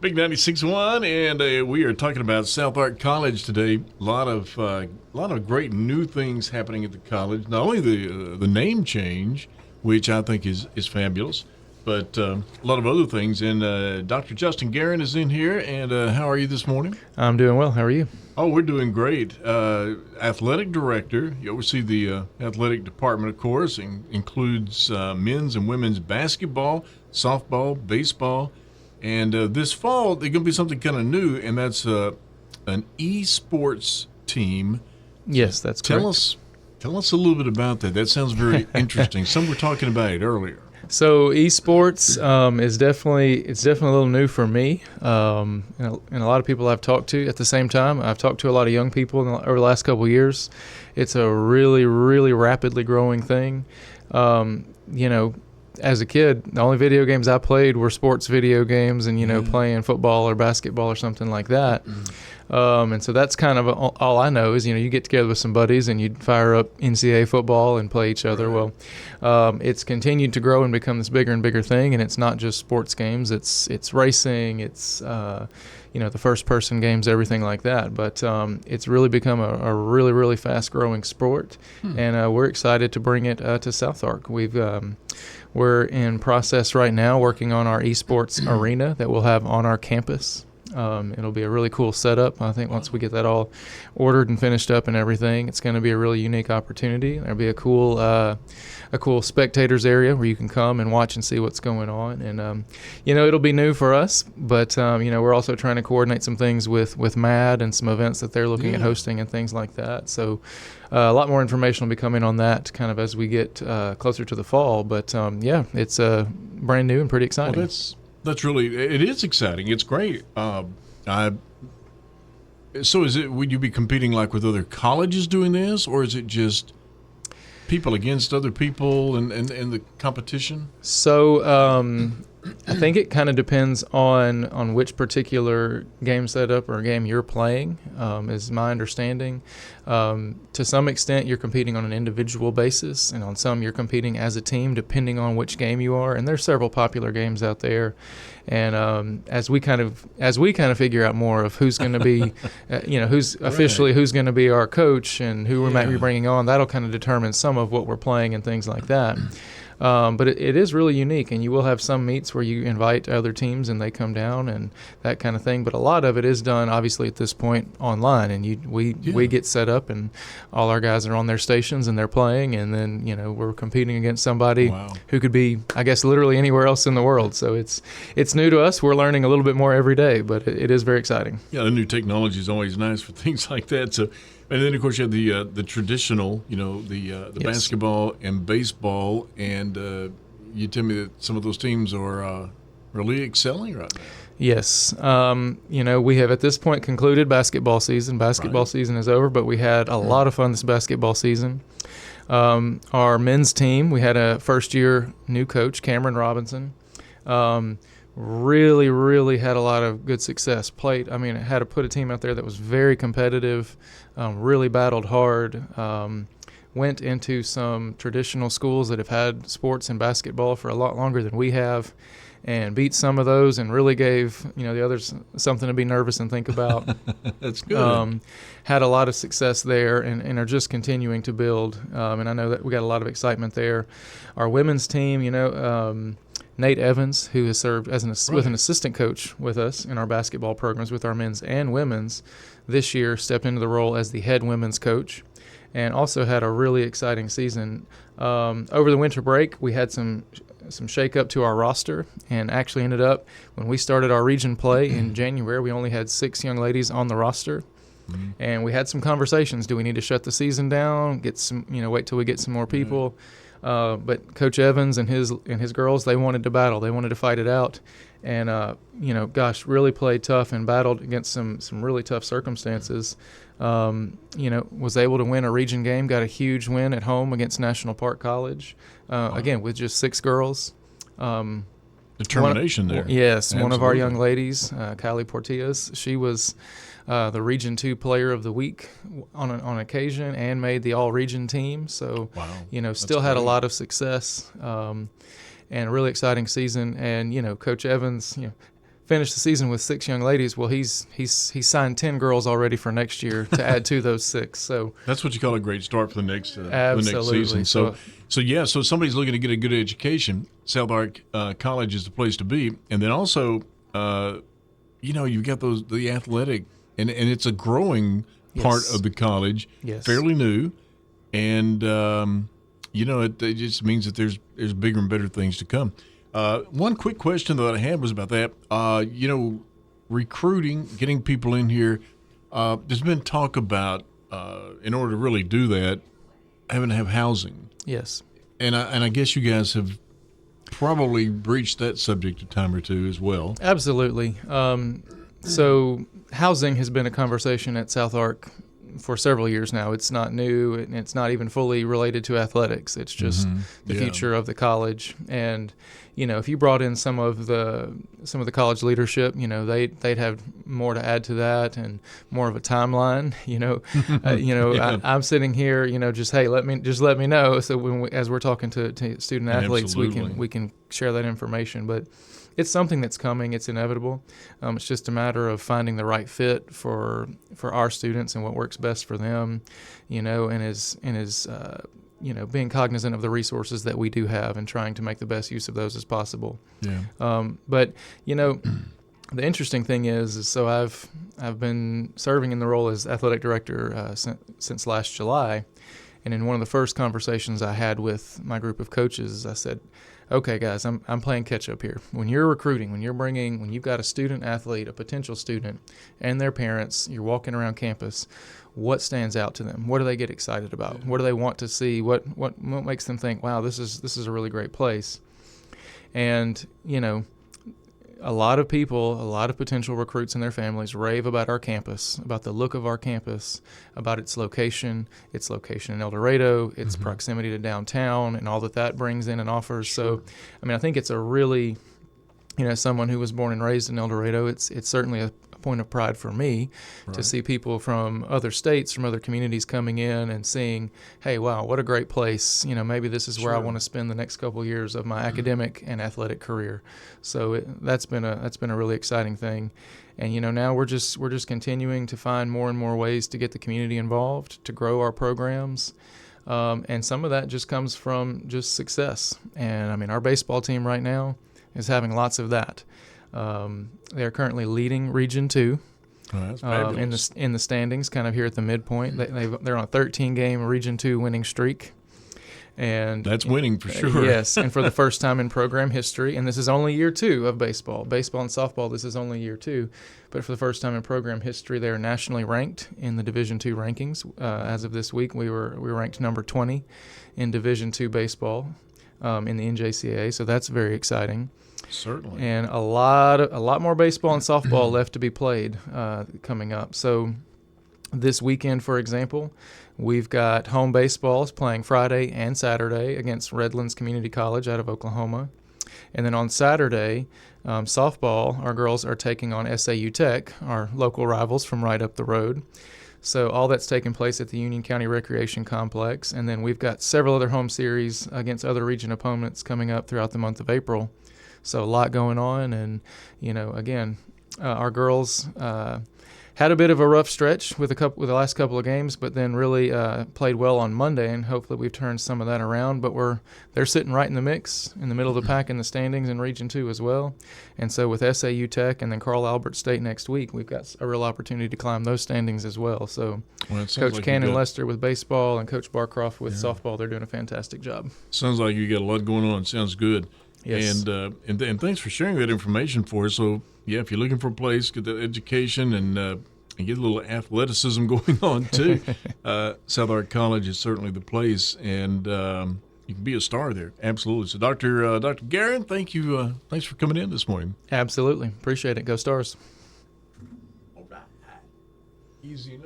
Big 96.1, and we are talking about South Ark College today. A lot of great new things happening at the college. Not only the name change, which I think is fabulous, but a lot of other things. And Dr. Justin Guerin is in here. And how are you this morning? I'm doing well. How are you? Oh, we're doing great. Athletic director. You oversee the athletic department, of course. Includes men's and women's basketball, softball, baseball. And this fall, there's going to be something kind of new, and that's an esports team. Yes, that's correct. Tell us a little bit about that. That sounds very interesting. Some were talking about it earlier. So esports is definitely a little new for me, and a lot of people I've talked to at the same time. I've talked to a lot of young people over the last couple of years. It's a really, really rapidly growing thing. As a kid, the only video games I played were sports video games and, playing football or basketball or something like that. And so that's kind of all I know is, you get together with some buddies and you'd fire up NCAA football and play each other. Well, it's continued to grow and become this bigger and bigger thing. And it's not just sports games. It's racing. It's, the first-person games, everything like that. But it's really become a really, really fast-growing sport. And we're excited to bring it to South Ark. We're in process right now working on our esports arena that we'll have on our campus. It'll be a really cool setup. I think once we get that all ordered and finished up and everything, it's going to be a really unique opportunity. There'll be a cool spectators area where you can come and watch and see what's going on. And, it'll be new for us, but, we're also trying to coordinate some things with MAD and some events that they're looking at hosting and things like that. So a lot more information will be coming on that kind of as we get closer to the fall. But, it's brand new and pretty exciting. Well, That's really, it is exciting. It's great. So would you be competing like with other colleges doing this, or is it just people against other people and the competition? So I think it kind of depends on which particular game setup or game you're playing, is my understanding. To some extent, you're competing on an individual basis, and on some you're competing as a team, depending on which game you are. And there's several popular games out there. And as we kind of figure out more of who's going to be, who's officially who's going to be our coach and who we might be bringing on, that'll kind of determine some of what we're playing and things like that. But it is really unique, and you will have some meets where you invite other teams and they come down and that kind of thing. But a lot of it is done, obviously, at this point online, and we get set up, and all our guys are on their stations and they're playing, and then we're competing against somebody who could be, I guess, literally anywhere else in the world. So it's new to us. We're learning a little bit more every day, but it is very exciting. Yeah, the new technology is always nice for things like that. So. And then, of course, you have the traditional, the basketball and baseball, and you tell me that some of those teams are really excelling right now. Yes. We have at this point concluded basketball season. Basketball season is over, but we had a lot of fun this basketball season. Our men's team, we had a first-year new coach, Cameron Robinson. Really, really had a lot of good success. It had to put a team out there that was very competitive, really battled hard, went into some traditional schools that have had sports and basketball for a lot longer than we have, and beat some of those and really gave, the others something to be nervous and think about. That's good. Had a lot of success there and are just continuing to build. And I know that we got a lot of excitement there. Our women's team, Nate Evans, who has served as with an assistant coach with us in our basketball programs with our men's and women's, this year stepped into the role as the head women's coach, and also had a really exciting season. Over the winter break, we had some shake-up to our roster, and actually ended up, when we started our region play in January, we only had 6 young ladies on the roster. And we had some conversations. Do we need to shut the season down, get some, wait till we get some more people? But Coach Evans and his girls, they wanted to battle. They wanted to fight it out. And, really played tough and battled against some really tough circumstances. Was able to win a region game, got a huge win at home against National Park College, again, with just 6 girls. Determination there. Yes, Absolutely. One of our young ladies, Kylie Portillas, she was the Region 2 Player of the Week on occasion and made the All-Region team. So, still had a lot of success and a really exciting season. And, Coach Evans, finished the season with 6 young ladies. Well, he's signed 10 girls already for next year to add to those 6. So that's what you call a great start for the next absolutely. season. So if somebody's looking to get a good education, South Ark College is the place to be. And then also, you've got the athletic, and it's a growing part of the college, fairly new, and it just means that there's bigger and better things to come. One quick question that I had was about that. Recruiting, getting people in here. There's been talk about in order to really do that, having to have housing. Yes, and I guess you guys have probably breached that subject a time or two as well. Absolutely. So housing has been a conversation at South Ark for several years now. It's not new, and it's not even fully related to athletics. It's just the future of the college. And if you brought in some of the college leadership, they'd have more to add to that and more of a timeline. I'm sitting here, just hey, let me know. So as we're talking to student athletes, we can share that information. But it's something that's coming. It's inevitable. It's just a matter of finding the right fit for our students and what works best for them, being cognizant of the resources that we do have and trying to make the best use of those as possible. Yeah. But the interesting thing is so I've been serving in the role as athletic director since last July, and in one of the first conversations I had with my group of coaches, I said, okay, guys, I'm playing catch up here. When you're recruiting, when you've got a student athlete, a potential student, and their parents, you're walking around campus, what stands out to them? What do they get excited about? What do they want to see? What makes them think, wow, this is a really great place? And, a lot of people, a lot of potential recruits and their families rave about our campus, about the look of our campus, about its location in El Dorado, its proximity to downtown, and all that brings in and offers. Sure. So, I think it's a really, someone who was born and raised in El Dorado, it's certainly a point of pride for me to see people from other states, from other communities coming in and seeing, hey, wow, what a great place. Maybe this is where I want to spend the next couple of years of my academic and athletic career. So that's been a really exciting thing. And now we're just continuing to find more and more ways to get the community involved, to grow our programs. And some of that just comes from just success. And our baseball team right now is having lots of that. They're currently leading Region 2 in the standings, kind of here at the midpoint. They're on a 13-game Region 2 winning streak. And that's winning for sure. Yes, and for the first time in program history, and this is only year 2 of baseball. Baseball and softball, this is only year 2. But for the first time in program history, they're nationally ranked in the Division 2 rankings. As of this week, we were ranked number 20 in Division 2 baseball in the NJCAA, so that's very exciting. Certainly. And a lot more baseball and softball left to be played coming up. So this weekend, for example, we've got home baseballs playing Friday and Saturday against Redlands Community College out of Oklahoma. And then on Saturday, softball, our girls are taking on SAU Tech, our local rivals from right up the road. So all that's taking place at the Union County Recreation Complex. And then we've got several other home series against other region opponents coming up throughout the month of April. So a lot going on, and again, our girls had a bit of a rough stretch with the last couple of games, but then really played well on Monday, and hopefully we've turned some of that around. But they're sitting right in the mix, in the middle of the pack in the standings in Region 2 as well. And so with SAU Tech and then Carl Albert State next week, we've got a real opportunity to climb those standings as well. So Coach Cannon Lester with baseball and Coach Barcroft with softball, they're doing a fantastic job. Sounds like you got a lot going on. Sounds good. Yes. And thanks for sharing that information for us. So, if you're looking for a place, get that education and get a little athleticism going on too, South Ark College is certainly the place, and you can be a star there. Absolutely. So, Dr. Guerin, thank you. Thanks for coming in this morning. Absolutely. Appreciate it. Go Stars. All right. Easy enough.